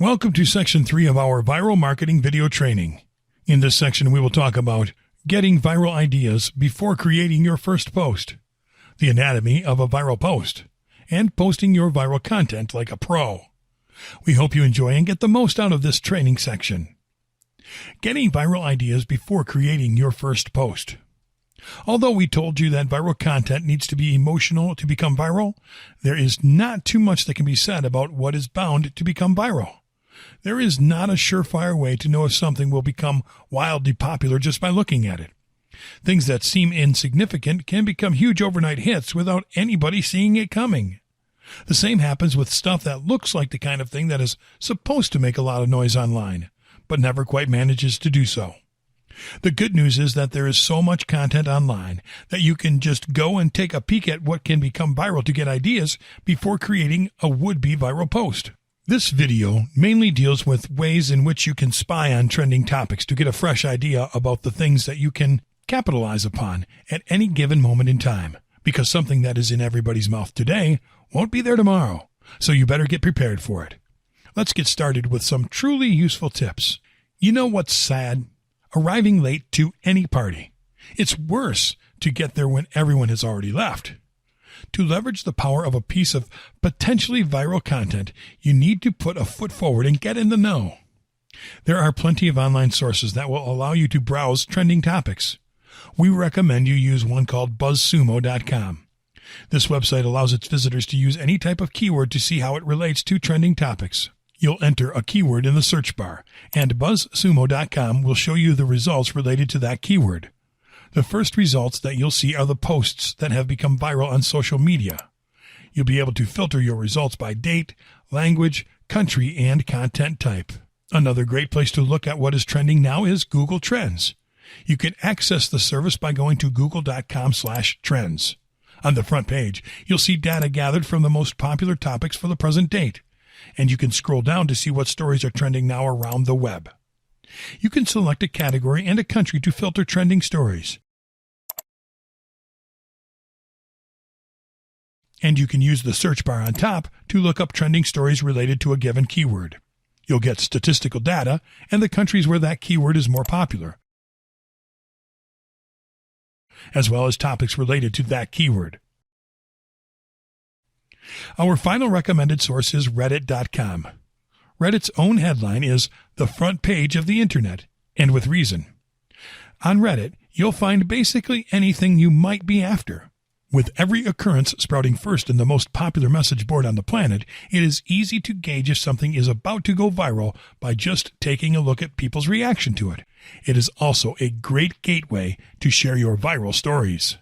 Welcome to Section 3 of our Viral Marketing Video Training. In this section, we will talk about getting viral ideas before creating your first post, the anatomy of a viral post, and posting your viral content like a pro. We hope you enjoy and get the most out of this training section. Getting viral ideas before creating your first post. Although we told you that viral content needs to be emotional to become viral, there is not too much that can be said about what is bound to become viral. There is not a surefire way to know if something will become wildly popular just by looking at it. Things that seem insignificant can become huge overnight hits without anybody seeing it coming. The same happens with stuff that looks like the kind of thing that is supposed to make a lot of noise online, but never quite manages to do so. The good news is that there is so much content online that you can just go and take a peek at what can become viral to get ideas before creating a would-be viral post. This video mainly deals with ways in which you can spy on trending topics to get a fresh idea about the things that you can capitalize upon at any given moment in time, because something that is in everybody's mouth today won't be there tomorrow, so you better get prepared for it. Let's get started with some truly useful tips. You know what's sad? Arriving late to any party. It's worse to get there when everyone has already left. To leverage the power of a piece of potentially viral content, you need to put a foot forward and get in the know. There are plenty of online sources that will allow you to browse trending topics. We recommend you use one called buzzsumo.com. This website allows its visitors to use any type of keyword to see how it relates to trending topics. You'll enter a keyword in the search bar, and buzzsumo.com will show you the results related to that keyword. The first results that you'll see are the posts that have become viral on social media. You'll be able to filter your results by date, language, country, and content type. Another great place to look at what is trending now is Google Trends. You can access the service by going to google.com/trends. On the front page, you'll see data gathered from the most popular topics for the present date, and you can scroll down to see what stories are trending now around the web. You can select a category and a country to filter trending stories. And you can use the search bar on top to look up trending stories related to a given keyword. You'll get statistical data and the countries where that keyword is more popular, as well as topics related to that keyword. Our final recommended source is reddit.com. Reddit's own headline is the front page of the internet, and with reason. On Reddit, you'll find basically anything you might be after. With every occurrence sprouting first in the most popular message board on the planet, it is easy to gauge if something is about to go viral by just taking a look at people's reaction to it. It is also a great gateway to share your viral stories.